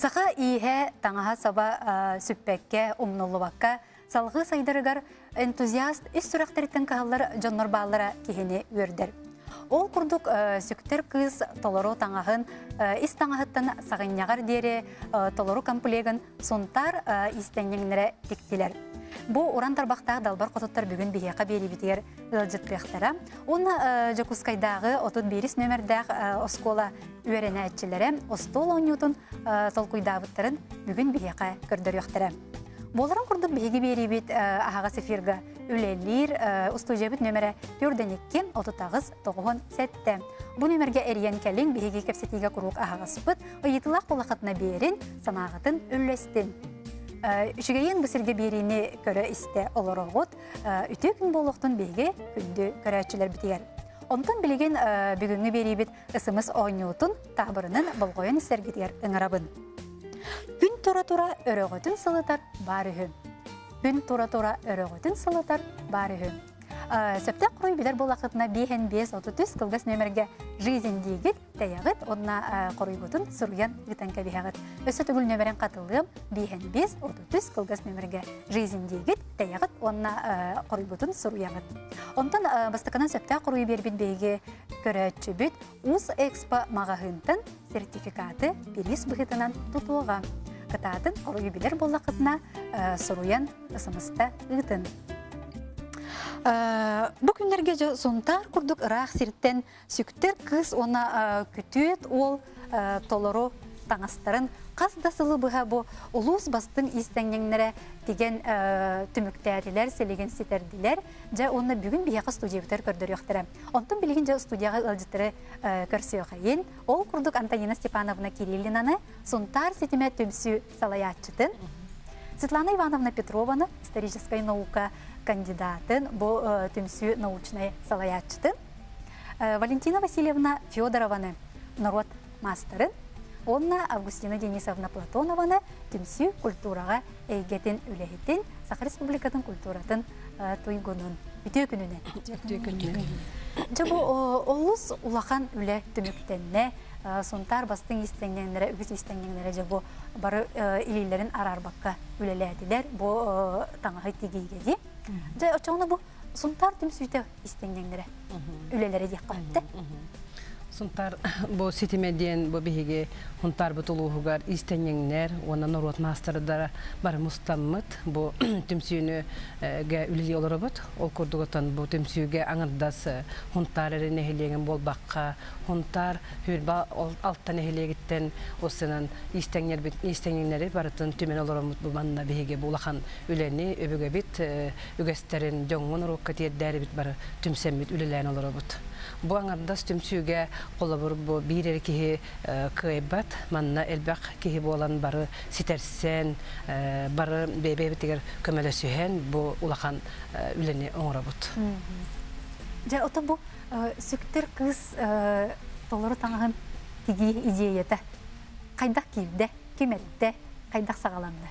Саха ihe таңаға саба сүппекке, умнуллубакка, салғы сайдырыгар энтузиаст ис сүрәқтеріттен кағалар жоннор бағалара кехіне өрдер. Ол күрдік сүктер кыз толору таңағын, ис таңағыттан сағынняғар дере толору комплегін сонтар истеннеңнері тектілер. Бу урантарбақтағы далбар қотыттар бүгін бейеқа бері бітер ұлжытпияқтара. Оны Жакускайдағы 31 нөмірдәғ оскола үйерені әтчілері остол оңютын толкуйдабыттарын бүгін бейеқа көрдіріяқтары. Боларын құрдық бейге бері бет ағаға сефирға үлелер ұстужабыт нөмірі 4-2-39 сәтті. Бұл нөмірге әрген кәлің бейге кәпсетеге құруқ ағаға сұпыт, ойетілақ қолақытына берін санағытын үллестін. Үшігейін бұсырге беріне көрі істе оларығыт, үті күн болуқтың бейге күнді көрәтшілер бітігер. Онтан білеген бүгінгі бері бет ысымыз ойнуытын табырының болғойын істергетер ұңырабын. Күн тұра-тұра өріғытын сылытар бар үйін. Күн тұра-тұра өріғытын сылытар бар үйін. Сөптен құрой білер бұл ақытына 5-5-33 қылғас нөмірге жизнь дейгіт, тәйіғіт, онына құрой бұтын сұруян ғытан кәбіғағыт. Өсі түгіл нөмірін қатылығым 5-5-33 қылғас нөмірге жизнь дейгіт, тәйіғіт, онына құрой бұтын сұруяғыт. Онтан бастықынан сөптен құрой бербін бейге көрәтші бүт, ұз экспо мағағынтын сертификаты берес бұғытынан тұтуға. Қытатын құрой білер бұл ақытына сұруян ысымыста ғытын. Бұл күндерге сонтар күрдік ұрақ сирттен сүктер кыз оны күтует ол толыру таңастарын қасдасылы бұға бұл ұлыс бастың истәңнеңнері деген түміктәрілер, селеген сетерділер, жа оны бүгін бияқа студиябытар көрдір өқтірі. Онтын білген жа студияға ұлжытыры көрсі өқайын, ол күрдік Антонина Степановна Кириллинаны сонтар сетіме түмсі салаятчытын. Светлана Ивановна Петровна, историческая наука кандидатын, бұл түмсі научная салаятчытын. Валентина Васильевна Федорованы, народ мастерын. Онна Августина Денисовна Платонованы түмсі культураға әйгетін үләхеттен Саха Республикатын культуратын туйгунун. Үтө күнүнен. Жабу олус улахан үле түміктенне сонтар бастың истеңненлері, үгіз истеңненлері жабу бары илилерін арарбаққа үлеләділер. Бұл таңағы тегейгеде. Жа очауына бұл сонтар түмсүйті истеңненлері үлелері дек қапты. Сонтар бу сетимеден бу биһиге хунтар бутулуугар истенеңнер, оны народ мастердары бар мустаммыт бу түмсүйүнү ге үлели олоробот. Ол курдуготан бу түмсүйгө аңырдас хунтар эренехилеген болбакка, хунтар хүрба алттан эхилегиттен осынан истеңнери барытын түмен олоромут бу манна биһиге булахан үлени өбөгө бит үгестерин жоңун рукка тиеддери бит бар түмсеммит үлелен олоробот. Бу аңырдас түмсүйгө қолабыр бұл бейрері кеге көйбат, манна әлбәқ кеге болан бары ситерсен, бары бейбейтігер көмелі сүйен бұл улақан үлені оңыра бұд. Жа, ота бұл сүктер кыз толыры таңығын теге идеяты. Қайдақ кейбді, кеметті, қайдақ сағаланды?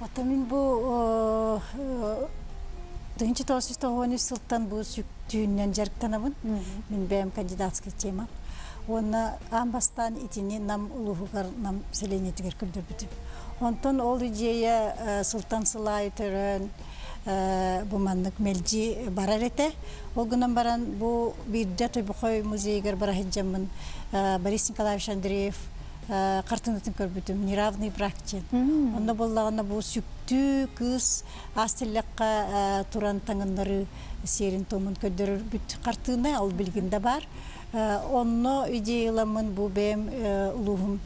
Ота мен бұл Дөнчі тоғыны сылттан бұл сүктүйінен жарықтанабын. Мен бәйім кандидатский тема. Оны амбастан итіне нам ұлығығар, нам селенетігер күлдір бітім. Онтон ол идея сылттан сылай түрін бұманлық мелжі барар еті. Ол күнен баран бұл бейді Тойбұқой музейгер барахиджамын Борис Николаевич Андреев қартыңдытын көрбітім, неравный бракчен. Онда болағына бұл сүктү, кыз, астылыққа туран таңынлары серін томын көддірір бүт қартыңына ол білгінде бар. Онны идеяламын бұл бәйім ұлығым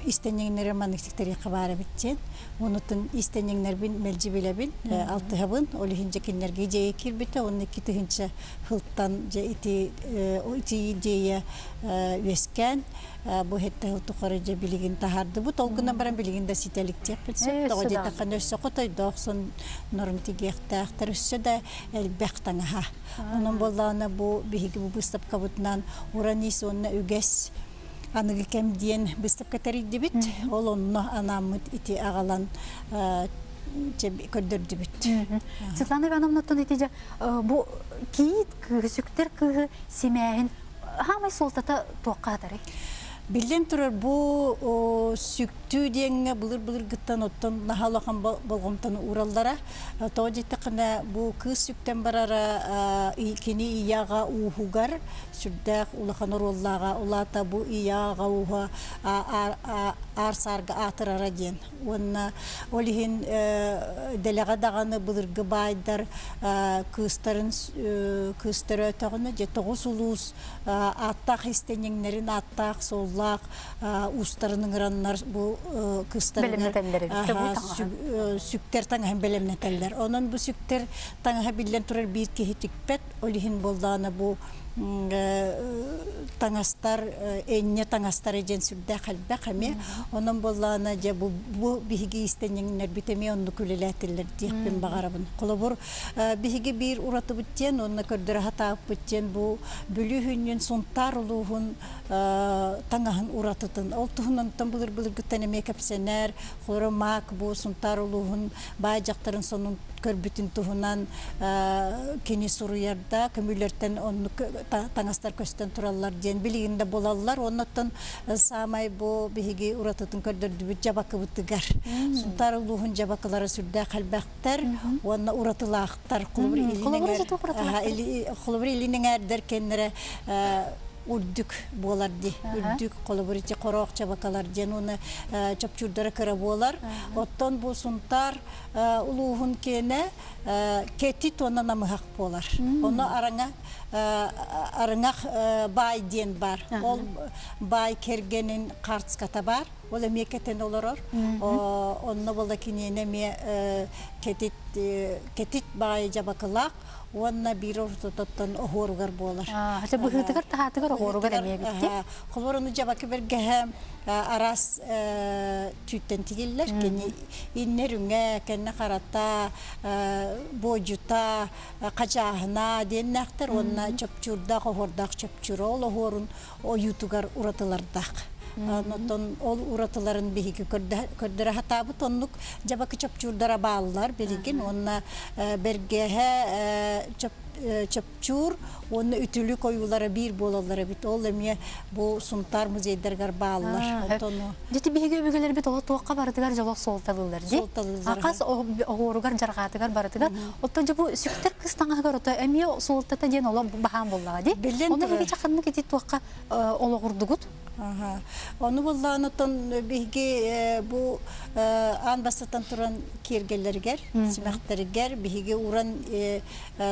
истенеңнері манықтықтары қабары бітчен. Онытын истенеңнербін мәлжі білебін, алтығабын, олығын жекенлерге идея кербіті, оның екі түгінші ғылттан ити идея өскен, бұл хетті ғылты қорыжа білігін тағарды. Бұл толғынан баран білігін да сетеліктеп білсен. Тоғы детаққан өссі қотай, доқсын нұрын тегеқті ақтар өссі да әлбәқтан аға. Оның болағына бұл бігі бұл бұстап қабытынан ұранис онына үгәс Анығы кәм дейін бұстап кәтәрейді біт, ол онына анамыд ити ағалан көрдірді біт. Светлана Ивановна, бұл кейт сүктер кығы семәйін хамай солтата тоққа атары? Билен турар бу сүктүү деңе былыр гыттан оттон нахалахан болгомтон ураллара тоожитте кына бу кыз сүктен барара кини ияга ухугар сүрдәк улахан ураллага улата бу ияга уха арсарга атырара ден онна олихин делега даганы былыргы байдар кыстарын кыстары тагына же 9 улус аттак истенеңнерин аттак соллак устарының раннар бу кыстарын сүктер таңа белемнетеллер онон бу сүктер таңа билен турар бир кехитикпет олихин болданы бу таңастар энне таңастар эжен сүрдә хәлбә хәме онон боллана же бу биһиге истенеңнәр битеме онны күлеләтелләр диәппен багарабын колобур биһиге бир ураты биттен онны көрдөрә хата биттен бу бүлүһүннән сунтар улуһун таңаһын уратытын ол туһунан булыр гыттан мекапсенер хормак бу сунтар улуһун бай жактарын сонун көрбүтүн туһунан кени суруярда көмүлөртен онны таңастар көстен тураллар ден билигинде болаллар оннотон самай бу биһиги уратытын көрдөрдү жабакы бутыгар сунтар улуһун жабакылары сүрдә калбактар онна уратылактар кулубур илинең әрдер кеннере үрдүк болар ди үрдүк колобурити корок чабакалар ден уны чапчурдара кыра болар оттон бу сунтар улуһун кене кетит онна намыхак болар оны араңах бай ден бар ол бай кергенин картската бар ол мекетен олорор онно болда кинене ме кетит бай жабакалак онна бир ортотон огоругар болар. Хәтта бу хытыгар тахатыгар огоругар эмебитти. Холборону жабакы бергә арас түттен тигиллер кени иннерүнгә кенне карата боҗута качаһына деннәктер онна чөпчүрдә хордак чөпчүрол огорун оютугар уратылардак. Нотон ол уратыларын биһиге көрдөрө хатабы тоннук жабакы чөпчүрдара бааллар билигин онна бергеһе чөпчүр онна ütүлү коюлары бир болалары бит ол эме бу сунтар музейдергер бааллар отону Жити биһиге өгөлөр бит ол тоокка бардыгар жолок солталылар ди акас огоругар жаргатыгар бардыгар оттон же бу сүктер кыстаңагар ото эме солтата ден ола бахан боллага ди оны биһиге чакынны кетит тоокка ологурдугут Onu bollanıtın bihi bu anbasatan turan kirgellerger, simakterger, bihi uran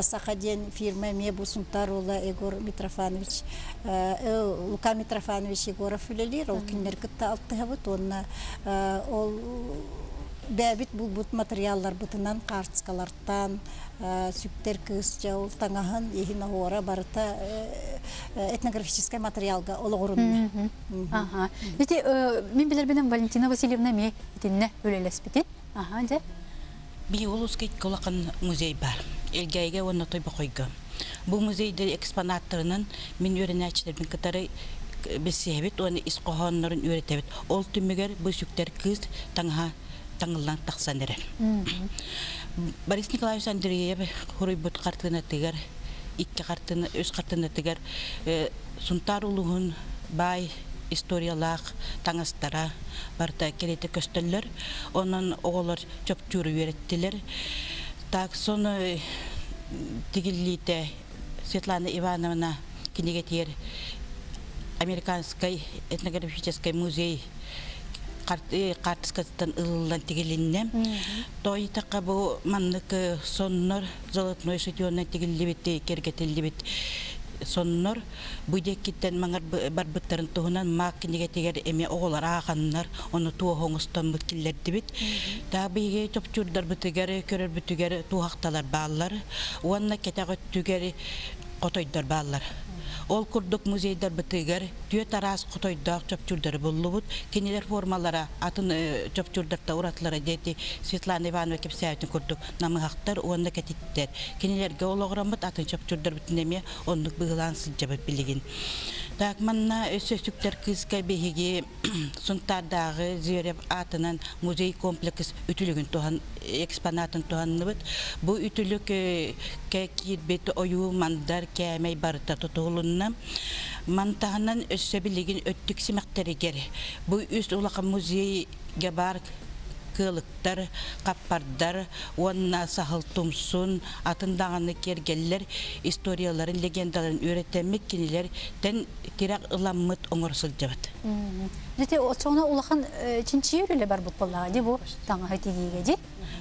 sakadyen firma me bu suntar ola Egor Mitrofanovic, Luka Mitrofanovic Egor'a fülelir, ol kinler kıtta altı havut, onna ol bebit bu materyallar butunan kartskalardan süktер кыз жаул таңаһын ehina hora барыта этнографический материалга ологорунна. Ага. Бити мен билер менен Валентина Васильевна ме итинне өлелеспити. Ага, же. Би улускайт колакан музей бар. Элгайга онна тойба койга. Бу музейде экспонаттарынан мен өренәчләрнең катары бесебит оны исқохоннарын өретебит. Ол түмегер бу сүктер кыз таңылдан тақсаныры. Борис Николаевич Андреев хуройбут картына тегер, икки картына, өз картына тегер, сунтар улуғын бай историялақ таңастара барда келеті көстелер, онын оғылар чөпчүрі вереттілер. Так, соны тегілейді Светлана Ивановна кенегетер Американский этнографический музей картскастан ыллан тигелиннем. Той така бу маннык соннор золотной шитённа тигеллибит кергетеллибит соннор будекиттен маңар барбыттарын туһунан маккинеге тигер эме оголар аганнар оны туохоңустан бүткиллерди бит. Та биге чөпчүрдөр бүтүгер көрөр бүтүгер туахталар баалар. Уанна кетагы түгер котойдор баалар. Ол курдук музейдер бытыгар түйе тарас котойдак чөпчүрдөр боллубут кенелер формалара атын чөпчүрдөртө уратлары дети Светлана Ивановна кепсәйтен курдук намыгактар онда кетиттер кенелерге олограмбыт атын чөпчүрдөр бүтүнеме ондук быгылан сылжабып билигин. Так манна өсөсүктөр кызга беги сунтардагы зереп атынан музей комплекс ütүлүгүн туган экспонатын туганныбыт. Бу ütүлүк кекир бет ою мандар кемей барыта тотулун тахана мантаханан өссөбилигин өттүк симактеригер. Бу үс улака музей габар кылыктар, каппардар, онна сахыл тумсун, атындаганы кергеллер, историяларын, легендаларын үйрөтемек кинилер тен тирак ыламмыт оңорсул жабат. Жете очона улахан чинчи үреле бар бутбаллага ди бу таңа хатигиге ди.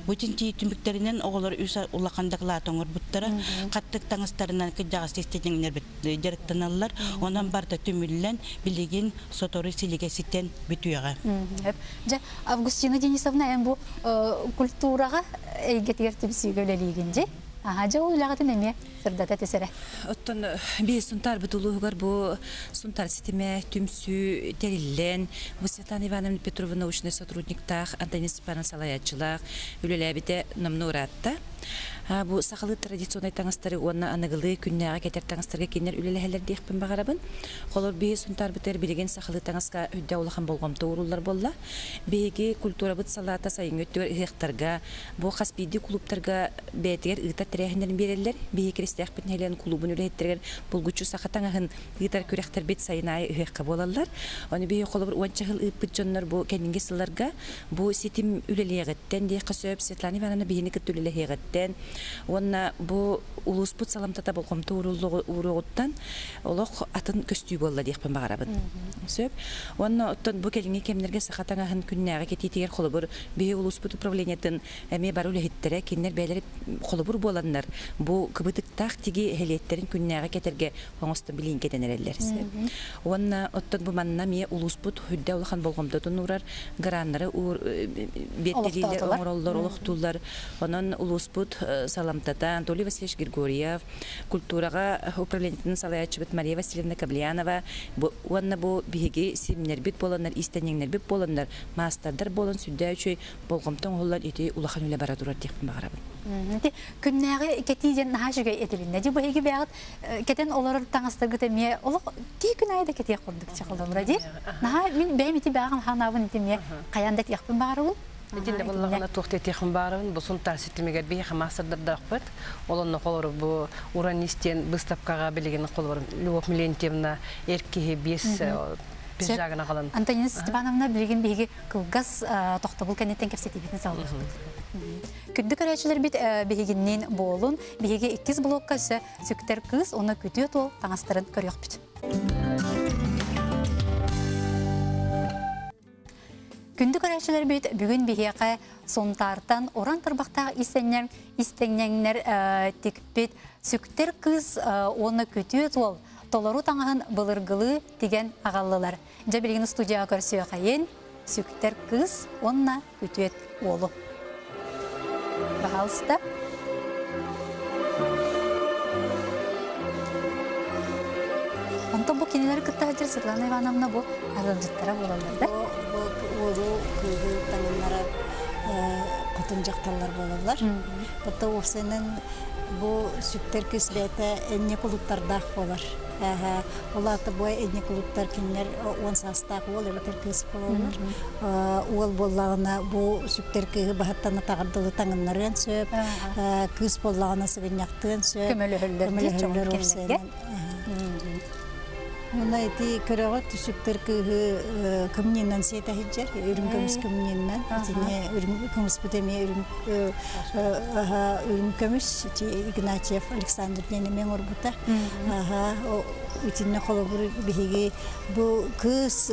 Бу чинчи түмүктеринен оголор үс улакандагла тоңор буттара, каттык таңыстарынан кыжагас тестетеңнер бит жарыктаналар, онан барда түмүллен билигин сотору силигеситен бүтүяга. Же Августина Денисовна эм бу культурага эйгетер түмсүгөлелигин же. Жа уйлагатын эме сырдата тесере. Оттон би сунтар бутулугар бу сунтар ситиме түмсү териллен, бу Светлана Ивановна Петровна научный сотрудниктах, Антонин Степанович Салаячылах, үлеләбите номнуратта. Бу сахалы традиционный таңыстары онна аныгылы күннәгә кетер таңыстарга кинер үлеләһәләр диекпен багарабын. Холор би сунтар битер билеген сахалы таңыска үдә улахан болгом тоуруллар болла. Беге культура бит салата сайын өттөр ихтарга, бу хаспиди клубтарга бетер ыта тирәһеннән берелләр. Беге крестьян битнелен клубын үлеттергән булгучу сахатаңаһын гитар күрәхтер бит сайынай ихка болалар. Аны беге холор уанчагыл ыппыҗоннар бу кәнинге сылларга бу ситим үлеләгәттән ди кысып Светлана Ивановна бигене көтүлеләгәттән. Онна бу улус бут саламтата болгом туурулугу уругуттан олох атын көстүй болла диекпен багарабын. Сөп. Онна оттон бу келинге кемнерге сахатаңаһын күннәгә кетитигер холобур бе улус бут управлениятын эме бару лехиттере кинер бәйләр холобур боланнар. Бу кыбытыктак тиги хелеттерин күннәгә кетерге оңосты билин кетенерлер. Онна оттон бу манна ме улус бут хүддә улахан болгомда тонурар граннары беттерилер оңороллар олохтулар. Онон улус бут Саламтата, Анатолий Васильевич Григорьев, культурага управлениятын Салаячыбыт Мария Васильевна Каблянова, онна бу биһиги симнер бит боланнар, истенеңнер бит боланнар, мастардар болан сүддә үчөй болгомтон холлар ити улахан үле бара турар дип багарабын. Күннәгә кетиден нахажыга этилинне ди бу һеге бягат кетен олар таңыстыргы теме оло ки күнәйдә кетә курдык чакылдымра ди. Наха мин бәмити баган ханабын теме каянда тиякпын багарабын. Дилде боллагана тохте техим барын бу сунтар ситимегер бе хамасырдар дакпыт. Олонны колору бу уранистен выставкага билеген колор Любовь Милентьевна эркеге бес пижагына калан. Антонина Степановна билеген беге кылгас тохтобул кенеттен кепсетибитин салды. Күддүк арачылар бит бегеннен болун, беге 2 блокка сүктер кыз, оны күтөт ол таңастырын көрөк бит. Күндүк арачылар бит бүгүн бигеге сонтартан оран тарбактагы истеңнәңнәр тикпет сүктер кыз оны көтөт ол толору таңаһын былыргылы деген агаллылар. Жабилген студияга көрсө кайын сүктер кыз онна көтөт олу. Пожалуйста. Онто бу кинелер кыттаһыр Светлана Ивановна бу аралжыттара болалар да. Олу көйгө таңынлара котун жакталар болалар. Бата осенен бу сүктер кисбете энне кулуттардах болар. Олаты бой энне кулуттар кинер 10 састак ол элетер кис болалар. Ол боллагына бу сүктер киги бахаттана тагырдылы таңынларын сөп, кис боллагына сыгыньяктын сөп. Көмөлөһөллөр осенен. Она эти корова түсүктер көмненнән сета хиҗер, үрүмкөмс көмненнән, тине үрүмкөмс битеме үрүмкөмс Игнатьев Александр Денемен орбута. Үтинне холобур биһиги бу кыз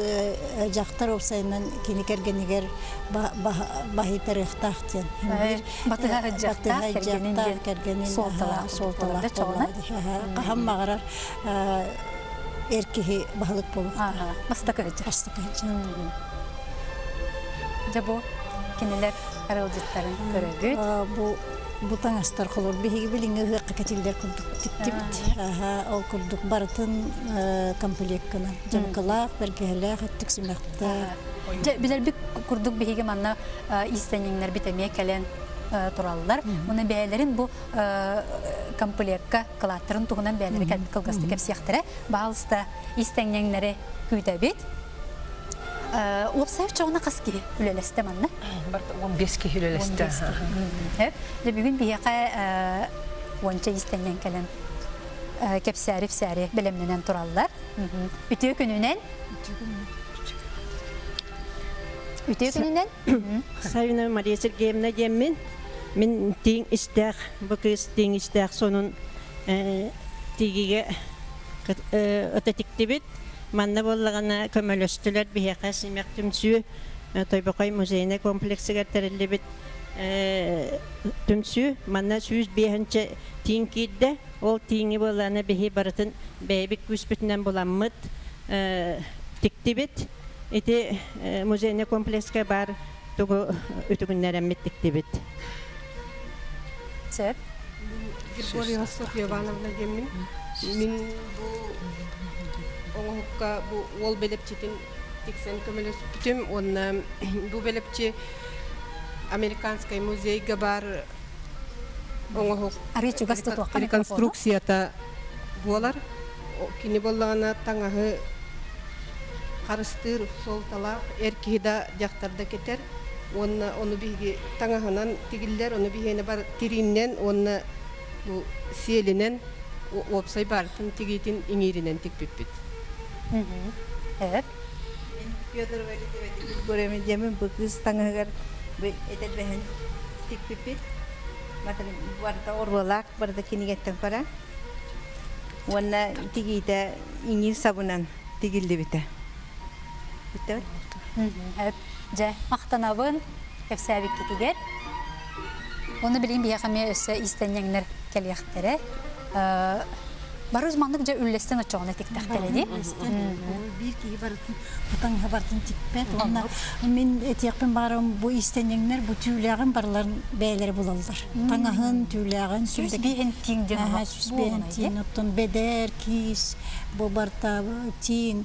жактар опсайнан киникергенигер бахитарыхтахтен. Батыга жактар кергенин солталак чоғына. Кахаммагар эркеһи баһалык болуп. Мастакыжа. Жабо кинелер аралжыттарын көрөгүт. Бу таңастар холор биһиги билиңе хыкка кетилдер курдук типтибит. Ол курдук бартын комплектына. Жамкалак бергеле хаттык симакта. Билер бик курдук биһиги манна истенеңнер битеме келен тураллар. Муны бәйләрен бу комплектка кылаттырын тугунан бәйләре кылгасты кепсияктыра. Балыста истеңнәңнәре күтәбит. Опсай чоғына қаски үлелесті манна? 15 ке үлелесті. Бүгін бияқа онча истеңнен кәлін kepsari bilemlenen turallar. Ütüye gününen? Ütüye gününen? Sayına Maria Sergeyevna Gemmin. Min ting istek, bu kız ting istek sonun tigige ötetikti bit. Manna bollagana kömölöstüler bir hekas imektümsü Toybakay Müzeyine kompleksi götürüldü bit. Tümsü manna süz bihança tinkide ol tingi bollana bihi baratın bebek güspütünden bulanmıt tikti bit. Iti müzeyine komplekske bar tugu ütügünlerem bit tikti bit. Söp. Григорьева Софья Ивановна Демин. Min bu oğukka bu ol belepçetin tiksen kömülüs bütün ona bu belepçe Amerikanskay muzey gabar oğuk Arıcı gastı tuğakan rekonstruksiyata bualar kini bollağına tangahı karıştır sol talak erkihida jaktarda keter onu bir tangahınan tigiller onu bir hene bar tirinden onu bu siyelinen opsay bartın tigitin ingirinen tikpipit. Evet. Fyodor Valideviç Goremedyemin bu kız tanıgar ve edelbehen tikpipit. Mesela varda orvalak, varda kinigetten para. Wana tigita ingir sabunan tigildi bite. Bitti. Evet. Ce maqtanabın kepsabik kitiger. Onu bileyim bir yakamiye össe istenyenler keliyaktere. Бар uzmanlıkça üllesten açığına tiktakteledi. Bir ki barıtın butan habartın tikpet. Ona min etiyakpen barım bu istenyenler bu tüyleğin barların beyleri bulallar. Tanahın tüyleğin Süz bihin tingden aha süz bihin ting notun beder kis bu barta ting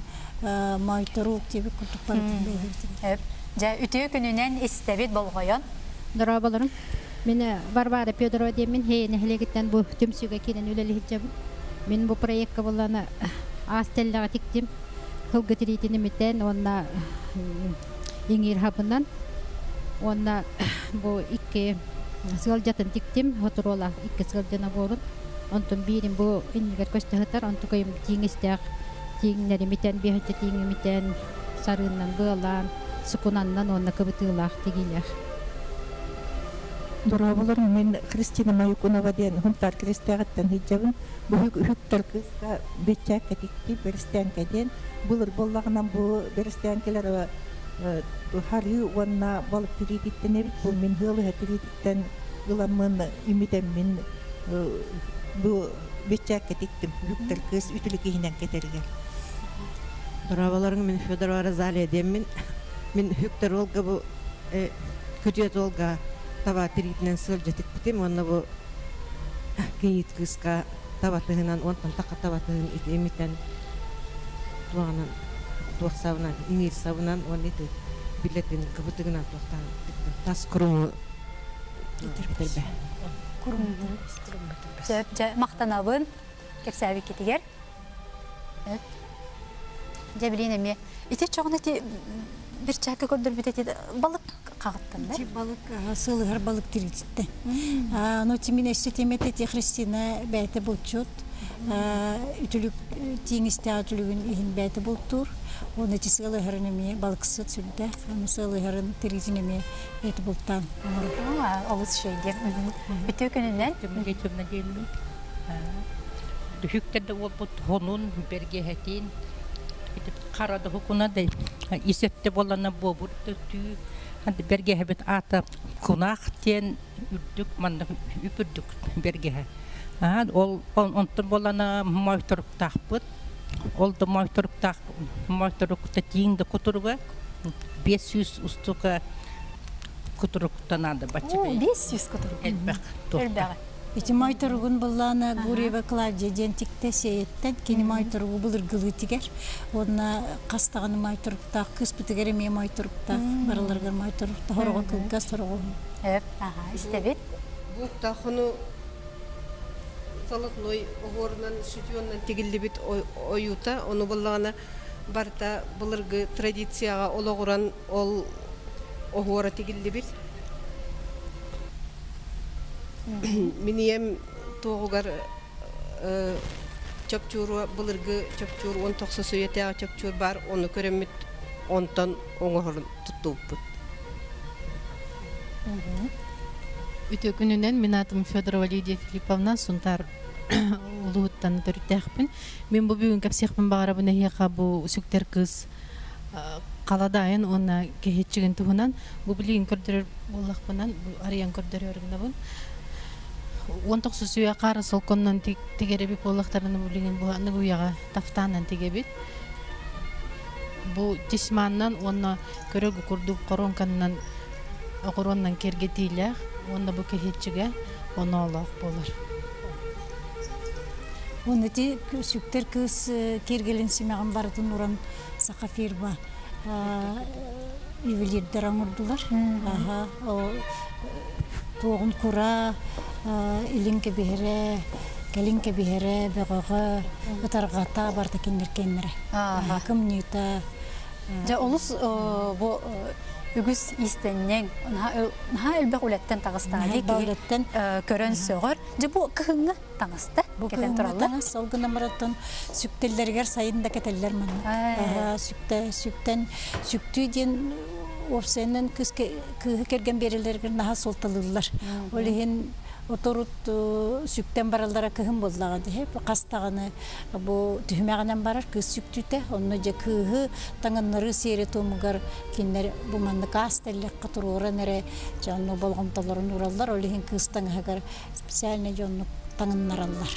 maytaruk gibi kutup barıtın beyleri. Evet. Ce ütüye gününen istebit bolgoyon. Darabalarım. Mene Barbara Fyodorova demin heyne helegitten bu tümsüge kinen üleli hicabım. Men bu proyekte bolana astellaga tiktim. Hılgı tiritini miten onna ingir habından. Onna bu iki sılcatın tiktim. Hotorola iki sılcana borun. Ontun birim bu inniger köste hıtar. Ontu koyum tingistek. Tingneri miten bihaca tingi miten sarından bağlan. Sukunandan onna kıbıtığılak tigiler. Durabalarım men Kristina Mayukunova diyen huntar kristiyattan hicabın bu hüktar kızga beçak etikti Beristiyan kadın bulur bollağından bu Beristiyankiler hari onna balık tiriditten evit bu men hılı tiriditten yılamın imiden men bu beçak etiktim hüktar kız ütülük ihinen keterger. Durabalarım men Fyodorova Razaliya demin men hüktar olga bu kötüyet olga tava tiritinen sılcatık bitim onu bu geyit kızka tavatığından ondan taka tavatığın emiten tuğanan tuğsavunan inir savunan onu iti biletin kıbıtığından tuğtan tas kurumu getirbe. Söp ce maqtanabın kepsabik kitiger. Evet. Ce bileyim emi. İte çoğun eti bir çakı gördür biteti balık kağıttın da. Balık sığılır balık tirititten. No timin estetemet eti Kristina beyte bulçut. Ütülük tingiste ütülüğün ihin beyte bultur. Onu eti sığılırın emi balık sıt sürde. Onu sığılırın tiritin emi beyte bulttan. Oluz şeydi. Ütüye gününden. Geçimine geldim. Düşükte de o bu honun bergehetin karada hukuna da isette bolana bobur tü hadi bergehe bet ata kunak ten ürdük manda üpürdük bergehe. Ol ontur bolana moytoruk tahput. Ol da moytoruk da tinde kuturga 500 ustuka kuturuktan adı baçı. 500 kuturuk. Elbek. İçin maytaruğun bullağına Gureva Klavdiya jentikte seyetten keni maytaruğu bulur gılı tiger. Ona kastağını maytaruğda, kıspı tiger emeye maytaruğda, baralargar maytaruğda, horoğa kılgaz horoğa. Evet, istebit. Bu tahını salıkloy oğurundan sütüyondan tigildi bit oyuta, onu bullağına barta bulurgu tradisiyaga oloğuran ol oğura tigildi bit. Miniyem toğugar чөпчүрү былыргы чөпчүр 19 сөйетега чөпчүр бар, оны көрөмүт онтон оңор туттуппут. Үтө күнүнен мен атым Федорова Лидия Филипповна, сунтар улууттан төрүтәхпин. Мен бу бүгүн капсехпин багара бу нехиха бу сүктер кыз каладайын она кехетчиген туһунан бу билигин көрдөрөр боллакпынан бу арыян көрдөрөрүннабын. 19 сүйө кары солконнон тигереби боллактарын билигин бу аны уяга тафтанан тигебит. Бу тисманнан онна көрөгү курду коронканнан огороннан кергетилер. Онда бу кехетчиге оны олақ болар. Оны те сүктер кыз кергелен семеген бардын уран сақафирба ювелирдер аңырдылар. Тоғын кура, илинке бихере, келинке бихере, беғоға, ұтарғата барды кеннер-кеннері. Кім нүйті. Жа олыс бу үгіз истеннен, наға әлбәқ үлеттен тағыстады кейін көрін сөғір. Жа бу кіхіңі таңысты? Бу кіхіңі таңыс, олғына мараттан сүктеллергер сайында кетелер маны. Сүкті ден опсайынан кіхі керген берелергер наға солталылар. Олығын оторут сүктен баралдара кыһым боллага ди хеп кастаганы бу түһмәгәнән барар кыз сүктүтә онны же кыһы таңыннары сере томугар киннер бу манны кастеллек катурора нере жанны болгонталарын ураллар олихин кыстан хагар специально жонну таңыннараллар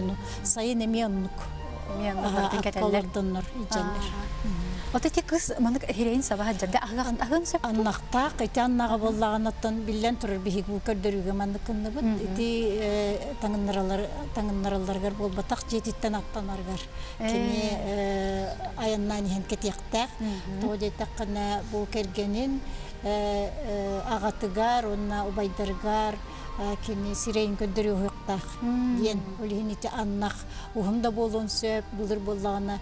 ну сайын эмионнук аккалардыннар ижеллер. Отети кыз маны хирейин сабаха жабда агын сөп. Аннакта кайтаннага боллаганаттан билен турар бихиг бу көрдөрүгө маны кынны бут. Ити таңыннараларгар болбатак жетиттен аттанаргар. Кини аяннан хен кетиктак. Тоодетакына бу кергенин агатыгар, онна убайдаргар кини сирейин көндөрү хуктак диен олихинити аннак ухумда болон сөп булыр боллагана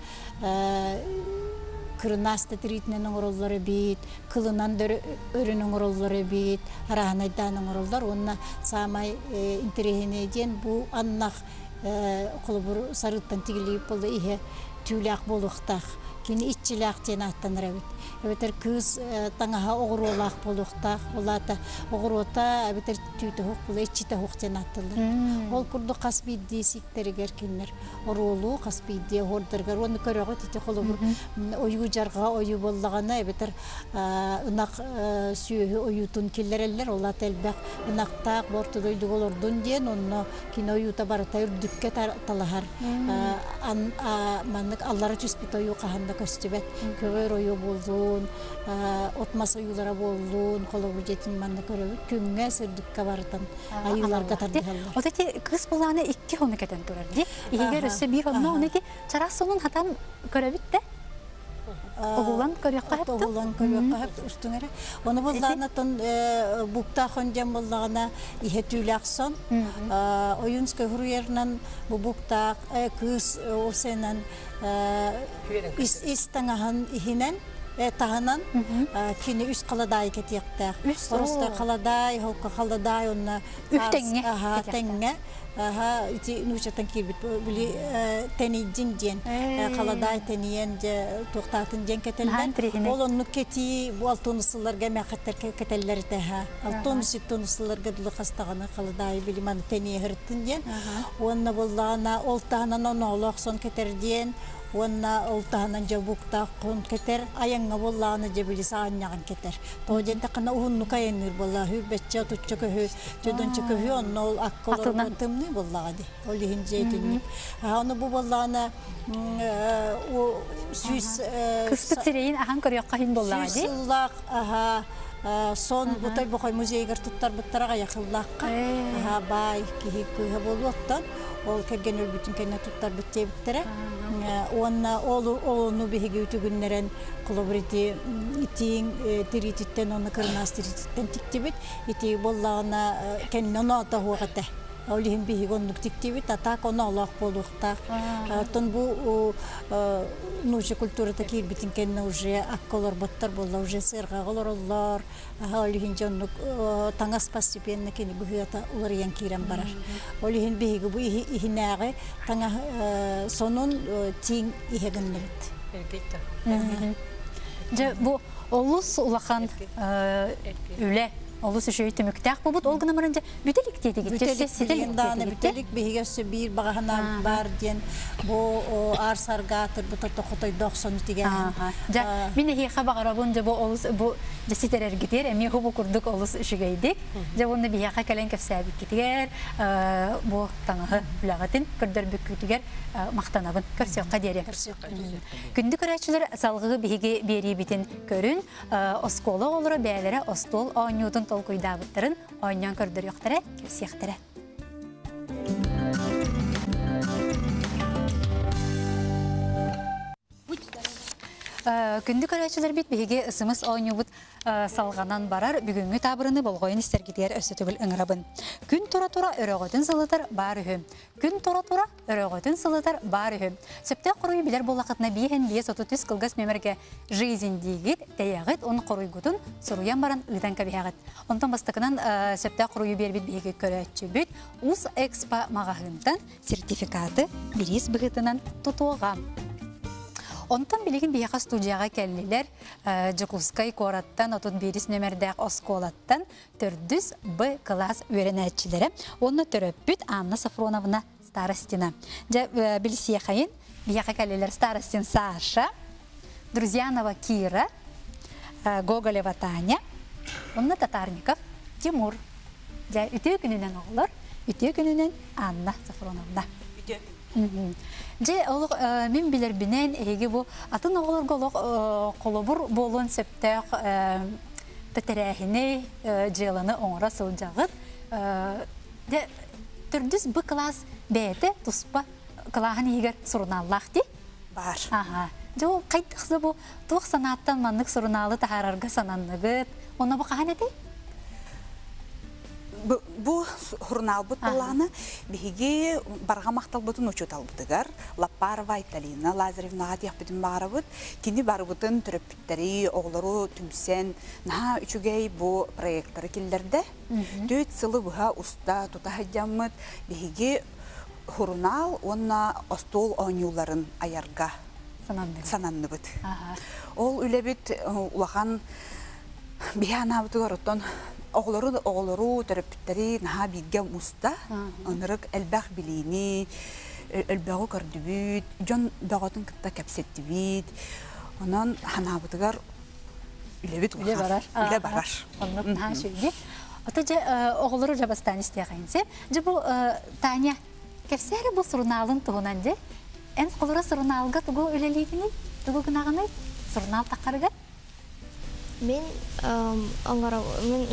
кырнаста тритнен оңороллары бит, кылынан өрүнүн оңороллары бит, араханайдан оңороллар, онна самай интерехине ден бу аннак колобур сарыттан тигилип болду ихе түүлак болуктак. Кини иччилак тен аттаныр бит. Эбетер кыз таңаха огоролак болуктак, олата огорота эбетер түйтө хок болу иччите хок тен аттылар. Ол курду каспийди сиктеригер кинер. Оролу каспийди хордыргар оны көрөгө тите колобур ою жарга ою боллагана эбетер ынак сүйө оютун киллерелер олата элбек ынактак бортодойду олордун ден онно кино оюта барата үрдүккө талахар. Маннык аллары түспит ою каханда көстүбет көөр ою болдун, отмас оюлара болдун, колобу жетин манны көрөбүт күнгө сырдыкка барытан аюларга тардыгалар. Отети кыз буланы 2 хонны кетен турар ди. Егер өсө 1 хонны онети чарасынын хатан көрөбүт да. Оғулан көрөкка хапты. Оғулан көрөкка хапты үстүңөрө. Оны болланатын букта хонжам боллагана ихе түлаксон. Оюнская хуруернан бу букта кыз осенан истаңахан ихинен таханан кини үс каладай кетиектак. Ороста каладай, холка каладай онна теңге. Ити нучатан кирбит били тенидин ден каладай тениен же токтатын ден кетелден олонну кети бу алтонусуларга мякаттар кетеллер таха алтонусуларга дулы кастаганы каладай били ман тени хырттын ден онна боллагана олтанан онолоксон кетерден онна олтанан жабукта кон кетер аянга боллаганы же били саанняган кетер тооженде кана ухунну кайеннер болла хүбетче тутчөкө жодончөкө онно акколор боллагади. Олихин жейтинник. Аны бу боллагана сүз кыспыцерейин ахан көрөкка хин боллагади. Сүзлак сон бутай бохой музейгер туттар буттарага якыллакка. Бай кихи кыга болуттан ол келген өлбүтүн кене туттар буттебиттере. Онна олуну бихиги үтүгүннерен колобрити итин тирититтен оны кырнас тирититтен тиктибит. Ити боллагана кенне нота хугата. Олиһин биһиг оннук тиктиби татак оны олох болуктак. Тон бу нужа культурата кирбитин кенне уже акколор боттар болла уже сыргаголор оллор. Олиһин жоннук таңас постепенно кени бухата улар ян кирен барар. Олиһин биһиги бу ихинагы таңа сонун тиң ихегеннебит. Же бу олус улахан үле олус үшөй түмүктәк бубут ол гына марынжа бүтелик дейдиги бүтелик бихигесе бир багана бар ден бу арсаргатыр бу тототой 90 тиген. Жа мине хи хабарабын же бу олус бу жеситерер гитер эми хубу курдук олус үшүгейдик. Же буны бияка кален кепсәбит китер бу таңы булагатын көрдөр бүкүтүгер мактанабын көрсөкка дере. Күндү көрәчләр салгыгы биһиге бери битен көрүн оскола олора бәләре остол ойнудун толкуйдабыттырын ойнан көрдөр яктыра кепсектире. Күндү көрәчләр бит биһиге ысымыз ойнубут салганан барар бүгүнгү табырыны болгойын истергидер өсөтүгүл ыңырабын. Күн тура-тура өрөгөтүн сылытыр бар үһүм. Күн тура-тура өрөгөтүн сылытыр бар үһүм. Сөптө куруй билер болакытна биһен бие 33 кылгас нөмерге жизнь дигит таягыт он куруйгутун суруян баран ыдан кабиягыт. Онтон бастыкынан сөптө куруй бербит биһиге көрөчүбүт ус экспо магагындан сертификаты бирис быгытынан тутугам. Онтан билеген бияқа студияға кәлілер Жукускай кораттан, отын беріс нөмірдәк осколаттан түрдүс Б класс өренәтчілері. Оны түрөппіт Анна Сафроновна Старостина. Білсия қайын бияқа кәлілер Старостин Саша, Друзьянова Кира, Гоголева Таня, оны Татарников Тимур. Үтеу күнінен олар, үтеу күнінен Анна Сафроновна. Же олық мен білербінен әйге бұл атын оғылыр қолыбыр болуын сөптәқ тәтірәхіне желаны оңыра сылжағыт. Түрдіс бұл класс бәйті тұспа қылағын егер сұрыналлақ де? Бар. Же ол қайдықсы бұл тұқ санаттан маңнық сұрыналы тағарарға сананығыт. Оны бұл қаған әдей? Бу хурнал бут буланы биһиги барга мактал бутун учутал бутыгар Лапарова Италина Лазаревна дияп битин барабыт кини барбытын төрөппүттери оглору түмсен на үчүгей бу проекттары киллерде төт сылы буга уста тутахадямыт биһиги хурнал онна остол ойнуларын аярга сананныбыт ол үлебит улахан бияна бутугар оттон оғылыру төрөппүттери наха бирге муста ынырык элбах билини элбагы көрдүбүт жон багатын кытта кепсеттибит онан ханабытыгар үлебит үле барар оннук наха сөйги ата же оғылыру жабастан истегенсе же бу Таня кепсери бу сурналын тугунан же эн колора сурналга тугу үлелигини тугу гынаганы сурнал такарга Мен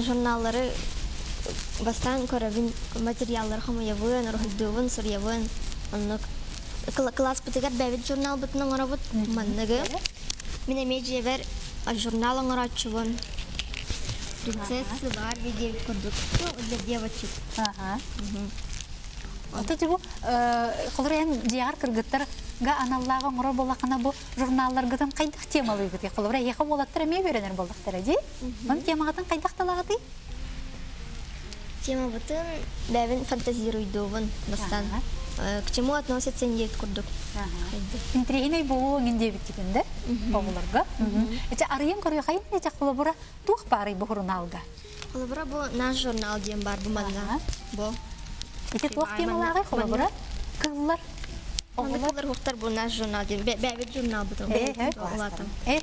журналлары бастан көрәбін материаллар хамаябын, рухиддуын, сурябын. Класс бітігер бәвет журнал бүтін оңырабыт маннығы. Мен әмедже бәр журнал оңыратшыбын. Принцессы бар, видео көрдік. Для девочек. Ата жібу, қолырайын жиғар кіргіттір га аналлаға мұра болақына бұл журналлар ғытын қайдақ темалы ғыты. Қолырай еқа болаттыр әме беренер болдықтыр әде? Мұн темағытын қайдақ талағыды? Тема бұтын бәвін фантазируйдуын бастан. К чему относится нет күрдік. Интригинай бұл өңінде біттігінді оғыларға. Әче арыен көрі қайын әче қолыбыра туқ барый бұл журналға? Қолыбыра бұл наш журнал дейін бар бұл манна. Ете туақ темалағы қолыбыра? Қылылар? Оғылар құқтар бұл наш журнал дейін. Бәвет журнал бұтын.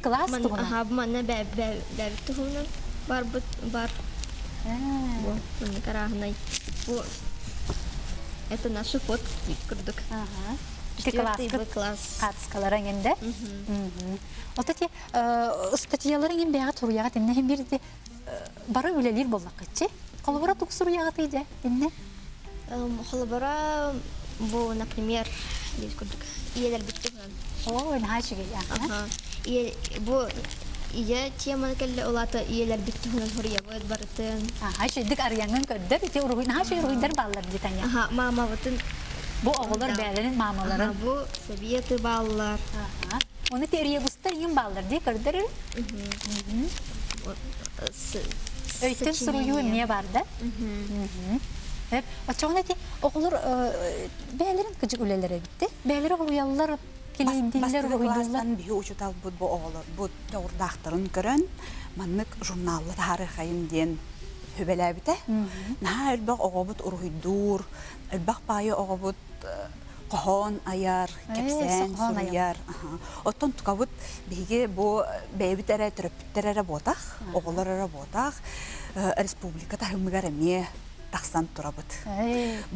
Класс тұғына? Аха, бұл манна бәвет тұғынан бар. Бұл қарағынай. Это наши фотки күрдік. Четвертый класс. Қатысқаларың енді? Ол тәте статьяларың ең бәға тұруяға теннен берді бары өлелер болдақ кетші? Қолыбыра тұқсыруяға тейді? Қолыбыра бұл, например, иелер бітті. О, өйін хай шүгей. Бұл Ия тема келле олата иелер биттүнөн хория бод бартын. Ага, шидик арьянгын көддөр, ити уруйна, ха шой уруйдар баллар дитanya. Ага, мама бутын. Бу оголор бәлерин мамаларын. Бу советы баллар. Ага. Оны терие бустар ин баллар ди көрдөр. Өйтен суруйу эмне бар да? Hep açıkçası okullar beylerin küçük ülelere gitti. Beyleri uyanlar kilidinler uydular. Bir uçutal bu oğullar bu doğurdakların gören manlık jurnallı tarihayın diyen hübeler bite. Nah elbak oğubut uruydur, elbak payı oğubut kohon ayar, kepsen, suruyar. Oton tukavut bigi bu beybitlere, türüpütlere botak, oğullara botak. Respublikada hümügar emiye тахсан турабыт.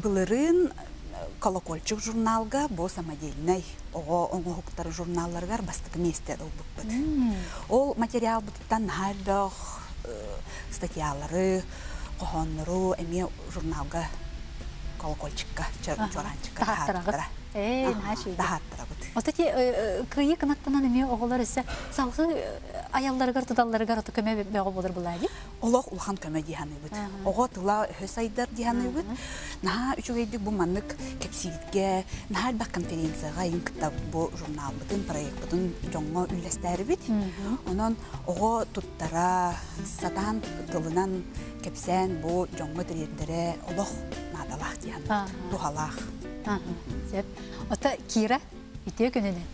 Былырын колокольчик журналга бо самодельный оңо хуктар журналларгар бастык месте болбут. Ол материал бутуттан халбах статьялары, кохоннору эми журналга колокольчикка, чоранчикка хаттара. Наши. Дахаттарабыт. Остати кыйы кынаттанан эми оголор эсе салгы аялларыгар тудалларыгар ото көмө бего болор булайы. Олох улхан көмө диханыбыт. Ого тыла хөсайдар диханыбыт. На үчүгейдик бу маннык кепсилитке, нахал бак конференцияга ин китап бу журнал бутун проект бутун жоңго үлестери бит. Онон ого туттара сатан тылынан кепсен бу жоңго тиредере олох надалах дихан. Тухалах. Сеп. Ота Кира ите көнөнөн.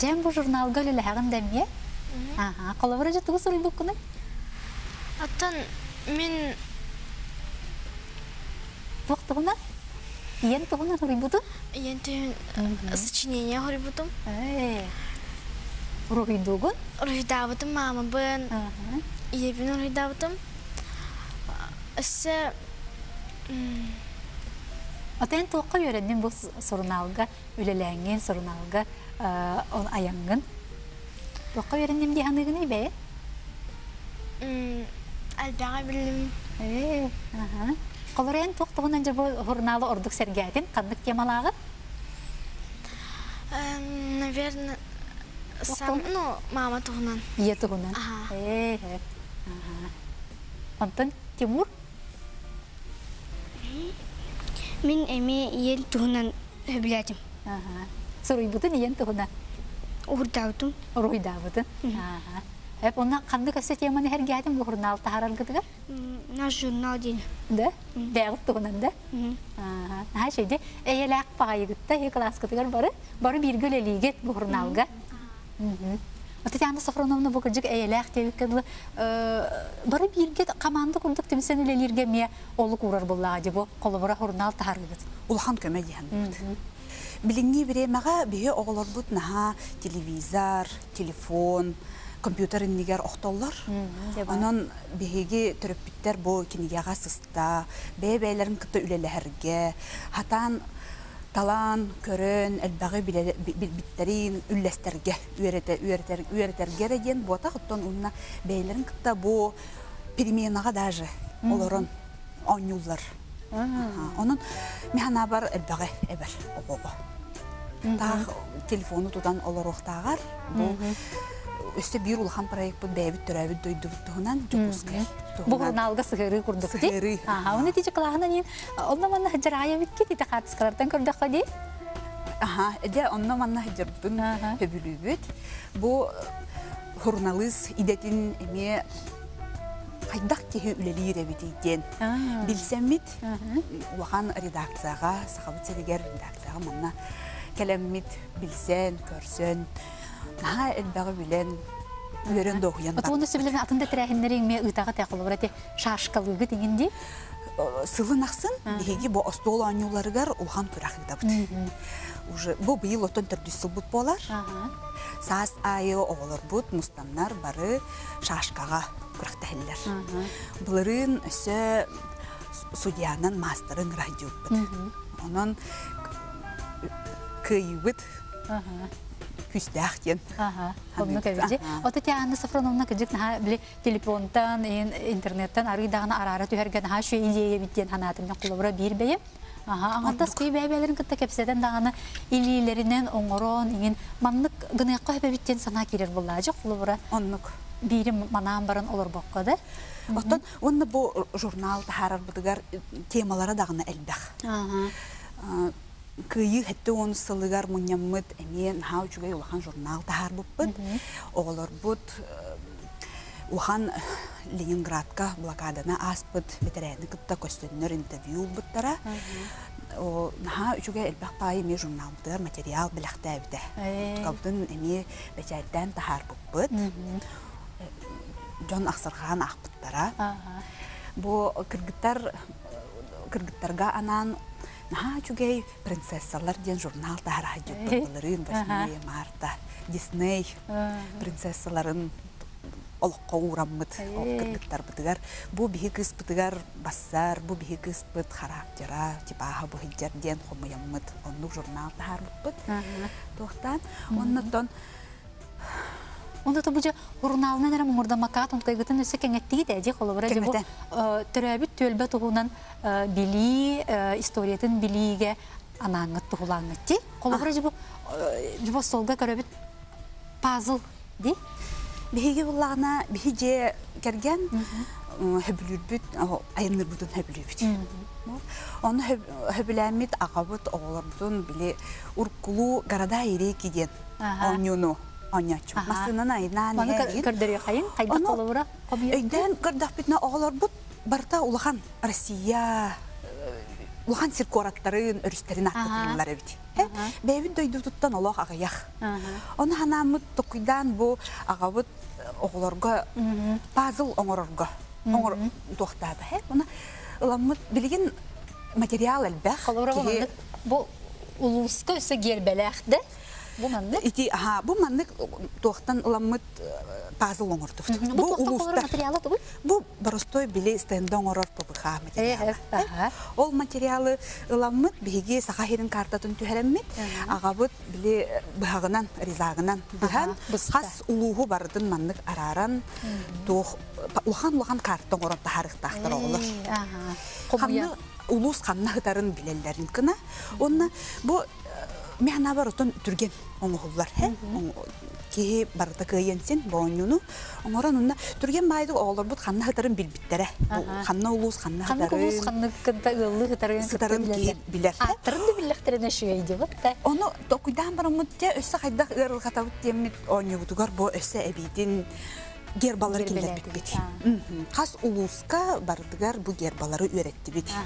Жем бу журналга эле хагын демие. Ага, колобора жытыгы сурулдук куны. Аттан мен Тоқтугуна? Иен тугуна хорибуту? Иен тен сочинение хорибутум. Рухидугун? Рухидабутум мама бен. Иебин рухидабутум. Эсе Атен тоққа үйрендім бұл сұрыналға, үлеләңген сұрыналға аяңғын. Тоққа үйрендім де анығын ей бәе? Әлбәға білім. Қолырен тоқтығынан жа бұл ғұрналы ордық сәргәтін, қандық темалағы? Наверное, мама тұғынан. Ие тұғынан? Антон, Тимур? Мен эме ел туһунан хөбүләтим. Сорой бутын иен туһуна. Урдабытым. Урдабытын. Хеп онна кандай көсө теманы хергәдим бу журнал тахарал гыдыгар? Наш журнал дин. Да? Бәгыт туһунан да? Ha şeyde eğelek payıgıtta he klas gıdıgar bari bir göleliget bu jurnalga. Ata tane Safronovna bu kırcık eğelek tevkidli bari bir get kamandı kurduk timsen ülelerge me oluk uğrar bullağı bu kolobora jurnal tahargıt. Ulhan kömediyen. Bilingi biremaga bihe oğlar but naha televizor, telefon, kompüterin niger oxtollar. Onun bihegi töröpütter bu kinigaga sısta, beylerin kıta üleleherge, hatan talan, körön, elbağı bitlerin üllesterge, üreterge regen bu ata xutton unna beylerin kıta bu переменаға даже олорон оңюллар. Onun mehana бар elbağı eber oğuğu. Tağ telefonu tutan oloroqtağar bu üstü bir ulhan proyekt bu beybit törəbit döydüvüttüğündən cübüskay. Bu jurnalga sıhırı kurduk değil? Sıhırı. Onu diyecek kulağına neyin? Onunla bana hıcıraya bitti de kartıskalardan kurduk değil? Aha, ede onunla bana hıcırdın höbülübüt. Bu jurnalist idetin eme Qaydak tehi üleliyre biteyden. Bilsemmit, ulağan redaktsiyaga, sahabıt seriger redaktsiyaga manna kelemmit bilsen, körsen, naha elbağı bilen üyeren doğuyan bak. Onu söylenen atında tirahinlerin me ıtağı taqılı varate şaşkalığı degindi. Sılı naqsın, dehegi bu ostol anyularıgar ulağan köraqıda bit. Bu bıyıl oton türdüsü but bolar. Saas ayı oğulur but, mustanlar barı şaşkağa kıraqtahiller. Bunların öse sudiyanın masterın radyo bit. Onun kıyıbıt küstahken. Onu kavici. Ota ti anna Safronovna kıcık naha bile telefondan, internetten arıdağına arara tühergen naha şu ideye bittiyen hanatımdan kulabura bir beyim. Аңардас күй бәйбәлерин кытта кепседен даганы илилеринен оңорон иңин маннык гыныякка хөбөбиттен сана кирер буллажы кулубура. Оннук. Бири манан барын олор бокко да. Оттон онны бу журнал тахарар бутыгар темалары дагына элбэх. Кыйы хетте он сылыгар муньяммыт эмен хаучугай улахан журнал тахар буппыт. Оголор бут улахан Ленинградка блокадана аспыт ветераны кытта көстөннөр интервью буттара. О наха учугай элбэх пай эме журнал бутыгар материал билахтабыта. Кабдын эме бечайдан тахар буппыт. Жон Ақсырхан ақпыттара. Бу кыргыттарга анан наха чугей принцессалар ден журнал тахара хаджыттыларын 8 марта. Дисней принцессаларын олыққа ураммыт кыргыттар бытыгар. Бу бихи кыз бытыгар бассар, бу бихи кыз быт характера, типаха бу хиджар ден хомаяммыт. Оннук журнал тахар быт. Тоқтан, оннуттан Онда табыжа журналынан әрі мұңырда макат, он кайгытын өсі кәңеттігі дәде қолыбыра. Түрәбіт төлбі тұғынан білі, историятын біліге анаңыт тұғылаңыт де. Қолыбыра жібі солға көрәбіт пазыл де. Бихиге бұлағына бихиге кәрген хөбілірбіт, айыныр бұтын хөбілірбіт. Оны хөбіләмет ағабыт оғылар бұтын біле ұрқылу ғарада ере кеден оңыну. Онячу. Масынан айнан Маны көрдөрү кайын, кайда колобура? Өйден көрдөх битне оголор бут барта улахан Россия улахан сиркораттарын өрүстерин аттырылар бит. Бэбин дойду туттан олох агаяк. Оны ханамыт токуйдан бу агабыт оголорго пазыл оңорорго. Оңор токтады. Оны ыламыт билген материал элбэх. Колобура бу улуска өсө гербелехде. Бу маннык? Бу маннык тоқтан ыламыт пазыл оңырдыфт. Бу улуста. Бу баростой биле стенда оңырор пабыха материалы. Ол материалы ыламыт биге сахахирин картатын түхәреммит. Агабыт биле быхагынан, ризагынан быхан хас улугу бардын маннык араран улахан карта оңырон тахарыктахтар оғылыр. Хамны улус қанна хытарын билелерин кына. Онна бу Мехна бар отон түрген оңғылар. Кеге барыта күйенсен, боңыну. Оңыран онна түрген байды оғылар бұд қанна хытарын білбіттері. Қанна улус, қанна хытары. Қанна улус, қанна кынта ылы хытарын білер. Аттырынды біліктеріне шүйейді бұд. Оны токуйдан барымыд де өсі қайдақ ұрыл қатабыд демет оңы бұдығар бұ өсі әбейден гербалары келер бітбет. Қас улуска бардығар бұ гербалары өретті бет.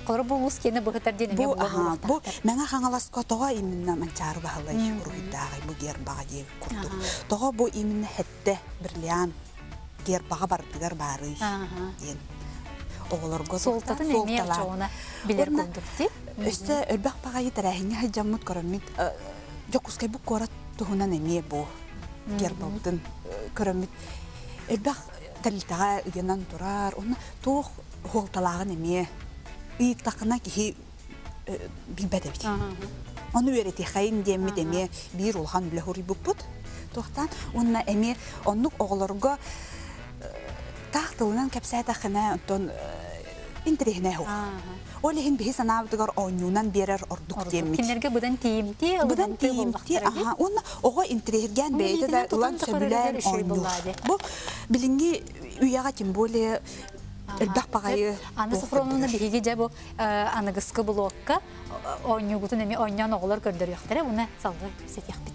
Колор бу улус кені бұғытар денеге бұғылар. Бу мәңа қаңаласқа тоға именно манчары бағалай ұруйдағы бұ гербаға дейіп күрді. Тоға бу именно хетті бірліян гербаға бардығар бары ден. Оғылырға солтатын әмер жоғына білер күрдік де? Өсті өлбәқ бағайы тәрәхіне хаджамыд көрімет. Жоқұскай бұ қорат тұғынан әме бұ гербаудың көрімет. Өлбәқ тәлітаға үйенан тұрар. Оны тоқ қолталағын әме. Иқтақына кихи билбәді бит. Оны өреті қайын демет әме бір олған үләхұры бұппыд. Тоқтан, онына әме онлық оғылырға тақтылынан кәпсәтақына интерегіне хоқ. Ол ехін бейі санабыдығар ойнуынан берер ордық демет. Кенерге бұдан тиімті? Бұдан тиімті. Оны оға интереген бейді да ұлан сөбілән ойну. Бұл білінге үйаға тем более Элбах пагайы. Аны Сафроновна биһиги жа бу аныгыскы блокка ойнугутун эми ойнан оголор көрдөрүктөр. Буны салгы сетяхбит.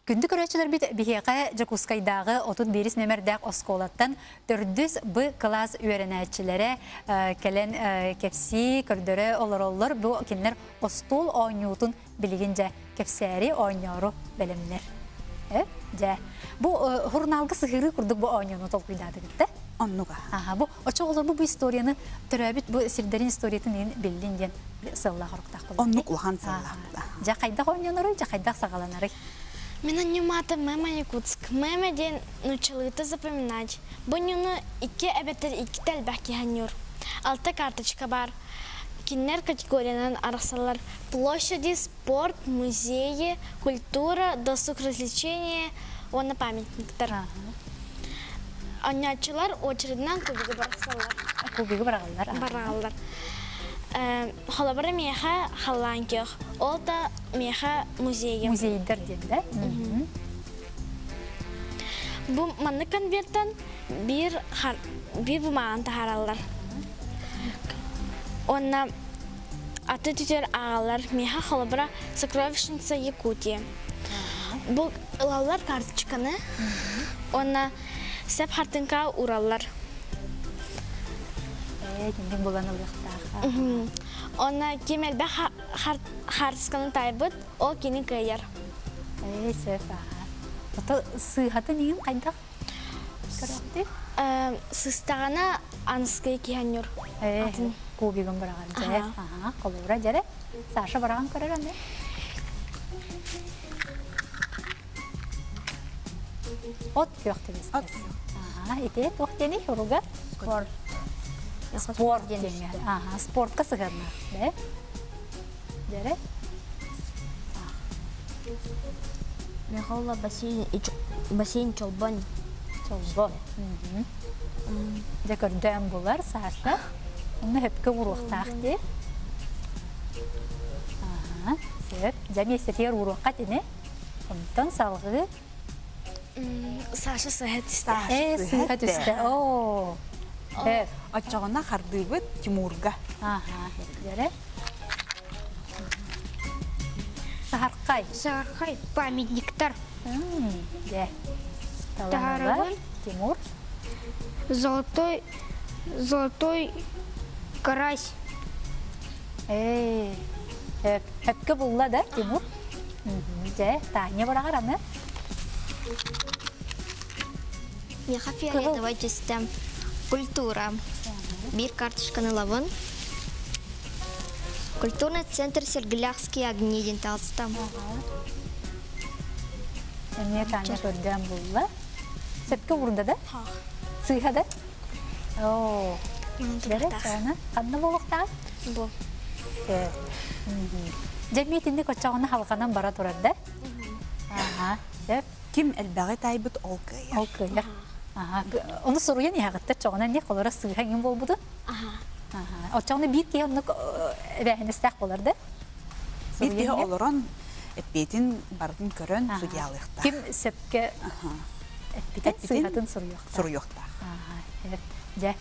Күндү көрөчүлөр бит биһига Жакускайдагы 31 номердәк осколаттан 400 Б класс үйренәчиләре келен кепси көрдөрө олороллор бу кинлер остол ойнутун билигинче кепсәри ойнору белемнер. Жа. Бу журналга сыгыры курдук бу ойнуну толкуйдады битте. Оннуга. Бу очоголор бу историяны төрөбүт бу сирдерин историятын билдин ден сылла хоруктак болду. Оннук улхан сылла. Жа кайда ойнонору, жа кайда сагаланары. Меня нюмата мама Якутск. Мама ден научила запоминать. Бонюну ике эбетер ике телбахки ханюр. Алта карточка бар. Кинер категориянан арасалар. Площади, спорт, музеи, культура, досуг, развлечения, он на памятниктар. Анячылар очереднан кубиге барасалар. Кубиге баралар. Баралар. Халабара меха халланкех. Ол да меха музейге. Музейдер деді. Бу манны конверттан бир бумаган тахаралар. Онна аты түтер ағалар меха халабара сокровищница Якутия. Бу ылалар карточканы. Онна сәп хартынка ураллар. Кемден болан ылықтағы. Онна кемелбе хартысканы тайбыт, ол кенің көйер. Сәп аға. Ота сыйғаты неген қайдақ? Көріқті? Сыстағана анысқы кейханер. Кубигін бараған жә. Қолуыра жәрі. Саша бараған көрер әнде? От көқты бестес. Ете, тоқтені ұруға? Спорт денген. Спортқа сығарна. Жәрі? Мен қолла бассейн чолбон. Чолбон. Жә көрден болар, Саша. Оны хөпкі ұруқтақ де. Сөп. Жә месетер ұруққа дене. Онтан салғы. Саша сыйға түсті. Сыйға түсті. Ачағына қардыбыт Тимурға. Жәрі? Сағарқай. Сағарқай памятниктар. Жә. Таланылар. Тимур. Золотой карась. Хөпкі бұлла да, Тимур. Жә, Таня барағар аны. Меха фиолетовый частям. Культура. Бир карточканы лавын. Культурный центр Сергеляхские огни денталстам. Мне Таня көрден бұлла. Сөпкі ұрында да? Сыйға да? Жәрі, жауына. Қанны болуқтағы? Бұл. Жәметінде көтчағына халқанан бара тұрады? Ким әлбәғі тайбыт ол көйер? Ол көйер. Оны сұруен яғытты чоғына не қолыра сыйғанген бол бұды? Отчағына бір кей оны бәхіністәқ боларды? Bir kere oluran etbetin bardın körön судьялықта. Kim söpke etbeten sıyhatın soru yokta. Evet.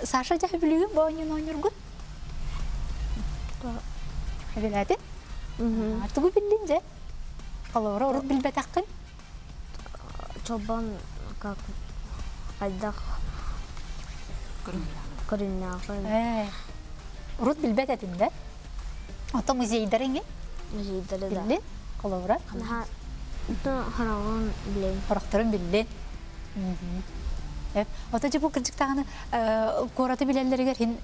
Sasha jah biliyor bu oyun oynurgun. Biladin? Tuğu bildin je. Kalora orut bilbet hakkın. Çoban как айдах көрүннагы. Урут билбет этинде. Ото музейдеринге? Музейдери да. Билли, коловра. Харагын билен. Характарын билли. Ото же бу кыржыктаганы кораты билелерге хин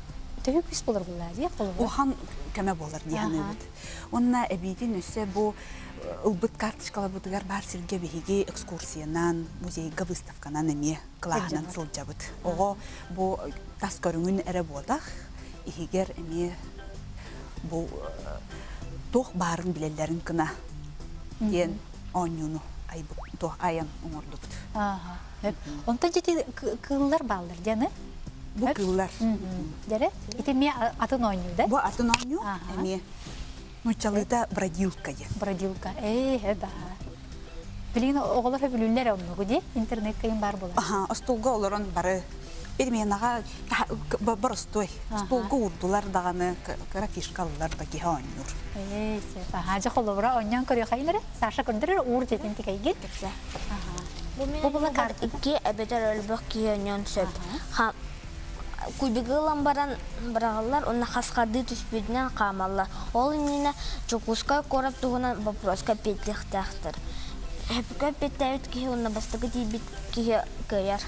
төбүк үс болор буллар, коловра. Охан көмө болор дияны бит. Онна эбитин үсө бу ылбыт карточкалар бутыгар бар сирге беги экскурсиянан, музейга выставканан эме кылаганан сылжабыт. Ого бу тас көрүңүн эре болдах, ихигер эме бу тох барын билелерин кына ден онюну айбыт тох аян оңордубут. Онтан жети кыллар балдар, дияны? Бу кыллар. Дере? Ити ме атын ойню, да? Бу атын ойню, эме Мучалыта бродилка де. Бродилка. Да. Билин оголор хөбүлүлөр оннугу де, интернет кайын бар болар. Столга олорон бары берменага барыстой. Столга урдулар даганы каракишкаллар да киханюр. Жа холобра оннян көрө кайнары. Саша көндөрөр ур жетин тикайге. Бу була карта. Ки эбетер өлбөк кийөнөн сөп. Кубигылан баран баралар, онна хасқарды түспедінен қамалар. Ол иніне чукуска корап туғынан вопроска петліқтақтыр. Әпікі петтәуіт кеге онна бастығы дейбіт кеге көйер.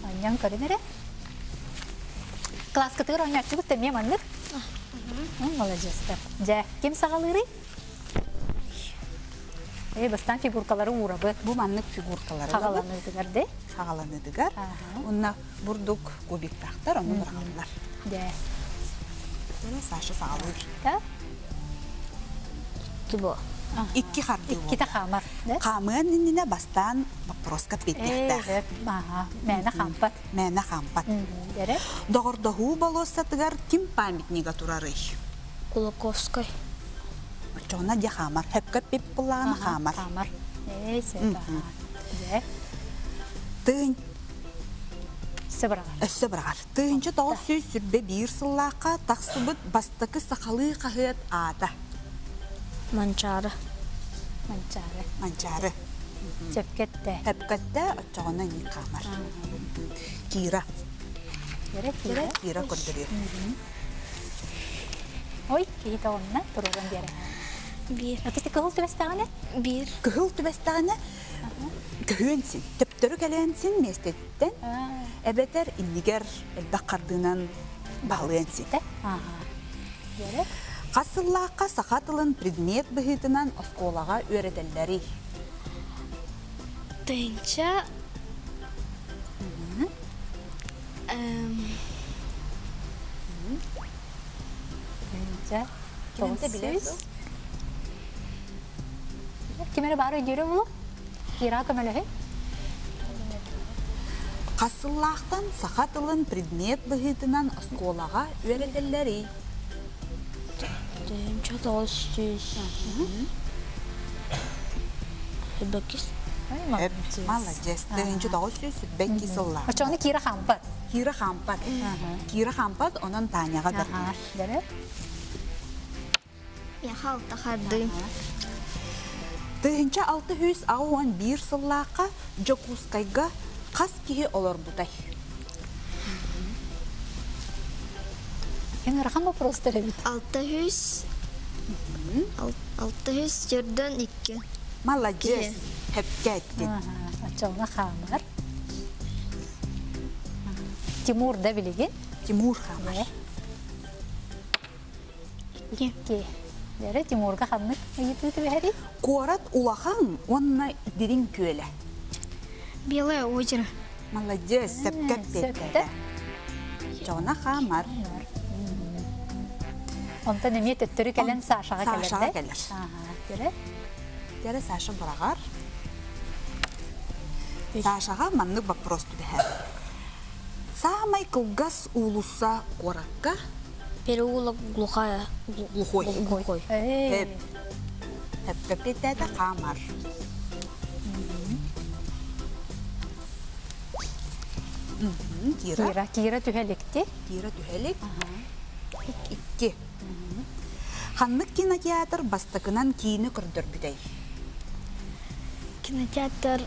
Оннян көрінері? Класс кытығыр онняк жүгіт тәме мандыр? Молодежстар. Жа, кем сағалыры? Бастан фигуркалары урабы. Бу маннык фигуркалары. Сағаланыдығар, де? Сағаланыдығар. Онна бурдук кубиктақтар, оны бұрғалар. Де. Саша сағалыр. Да? Кибо? Икки харды Икки та хамар. Камын инне бастан вопроска петтехтер. Мәне хампат. Мәне хампат. Дере? Догордоху болосатыгар ким памятнига турары? Кулаковской. Чона де хамар. Хепка пип буланы хамар. Хамар. Себа. Де? Тын Сыбрагар. Сыбрагар. Тынчы тоо сөз сүрбе бир сыллака таксыбыт бастакы сакалы кахыт ата. Манчары. Манчары. Сөпкетте. Хепкетте чона ни хамар. Кира. Кира көрдөрүр. Ой, кейта онна турган дере. Бир. Акисти кыл төбестаганы? Бир. Кыл төбестаганы? Көхөнсин. Төптөрү келенсин местеттен. Эбетер иннигер элбаккардынан балыенсин. Дере? Касыллаакка сахатылын предмет быһытынан осколага өйрөтеллери. Тынча Кимере бары үйдері бұлы? Кира көмелі? Касыллаактан сахатылын предмет быһытынан осколага өйрөтеллери. Тынча тоғыз. Бекис. Молодец. Тынчы тоғыз сөз бекки сылла. Очоны кира хампат. Кира хампат. Кира хампат онон Таняга бердилер. Дере? яха алта харды. Тыгынча 601 сыллаакка Жокускайга кас кихи олор бутай. Кен рахам вопрос теребит. 600 жерден 2. Молодец. Хепкетти. Очоны хамар. Тимур да билеген? Тимур хамар. Ке. Дере Тимурга хамны үйүтү бери. Корат улахан онна дирин көле. Белое озеро. Молодец, сепкетти. Жона хамар. Онта неме төттөрү келен Сашага келер. Сашага келер. Дере? Дере Саша бурагар. Сашага манны вопрос түбе. Самай кылгас улуса коракка Переулок глухой. Хепкетти хамар. Кира түһәлекте. Кира түһәлек. 2. Ханнык кинотеатр бастакынан кийини көрдөр бүдәй. Кинотеатр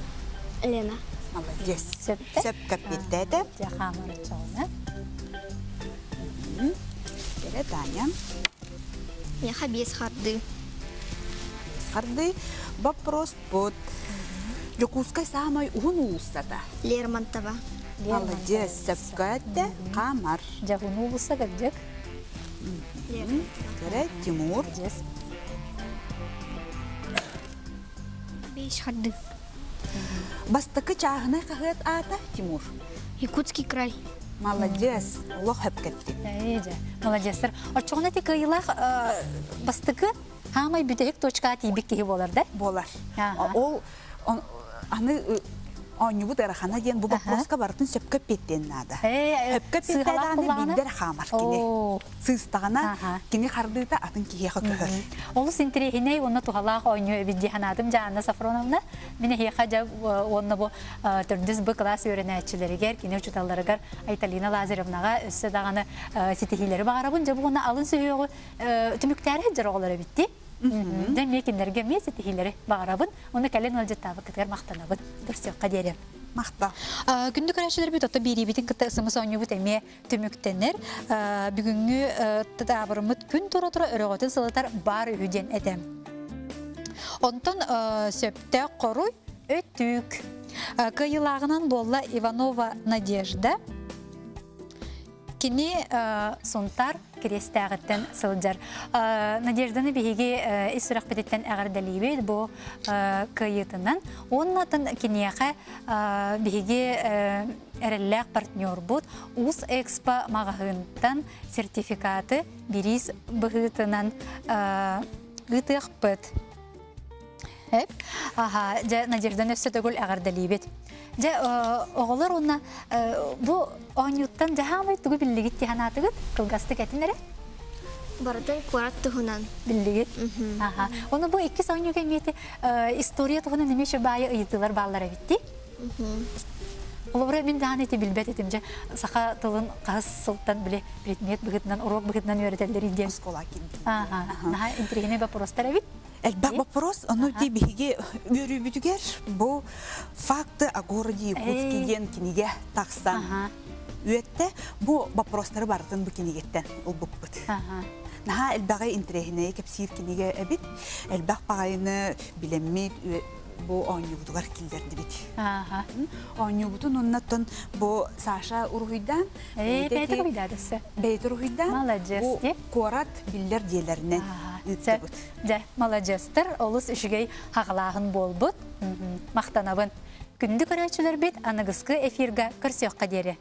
Лена. Молодец. Сепкетти. Хамар чоны. Дере Таня. Яха без харды. Харды вопрос под Жокускай самай угун улуссата. Лермонтова. Молодец, сепкетти хамар. Жагуну булса гаджак. Дере Тимур. Без харды. Бастакы чагына кагыт ата Тимур. Якутский край. Молодец, улох хепкетти. Молодецтер. Очоны тик кыйлах бастыкы хамай бүтек точка тибик ки болар да? Болар. Ол аны Анюбу тарахана ден бу вопроска бартын сөпкө петтен нада. Сөпкө петтен бидер хамар кини. Сыстагана кини хардыта атын киеха көхөр. Ол синтерехине онна тухалах ойню бидиханадым Жанна Сафроновна. Мене хеха жа онна бу төрдүз б класс өренәчиләргә кини учуталларга Айталина Лазаревнага өссө даганы ситихиләре барабын жа буна алын сөйөгө түмүктәре жарыгалары битти. Демекинлерге месет хилери барабын, оны кален алжаттабы кетер мактанабын. Дөрсөк кадерем. Макта. Күндү көрәшелер бит ата бири битин кытта сымыс ойню бит эме төмөктенер. Бүгүнгү татабырмыт күн тура-тура өрөгөтөн сылатар бар үйден эдем. Онтон сөптө коруй өтүк. Кыйлагынан болла Иванова Надежда. Кини сонтар крестагыттан сылжар. Надежданы биһиге исрак битеттен агардалибет бу кыйытынан. Оннатын кинияка биһиге эреллек партнер бут. Ус Экспо магазинтан сертификаты бирис быһытынан гытык бит. Hep. Aha, ja Надеждан өссө төгүл агардалибет. Ja оголор уна бу оңюттан жаһамай тугу биллигит тиханатыгыт кылгасты кетинере. Бардан курат туһунан. Биллигит. Аха. Оны бу икки соңю кемети история туһуна немеше бая ыйтылар баллара битти. Оловра мен даны те билбет этимже саха тылын кас сылтан биле предмет бигитнан урок бигитнан öğretenler идем школа килди. Ага. Наха интригине вопростар бит. Элбак вопрос, оно ти биге өрүбүтүгер бу факты о городе Якутске ден киниге таксан. Үетте бу вопростары бардын бу кинигеттен ул букпут. Наха элбагы интригине кепсир киниге эбит. Элбак багайны билеммит бу оңюбутугар килдерди бит. Ага. Оңюбутун оннаттан бу Саша Ургуйдан. Бейтер уйдадысы. Бейтер Ургуйдан. Молодец. Бу корат биллер диелеринен. Ja, молодецтер, олус үшігей хағылағын болбут, мақтанабын. Күнді көрәчілер бет анығысқы эфирға көрсеуққа дері.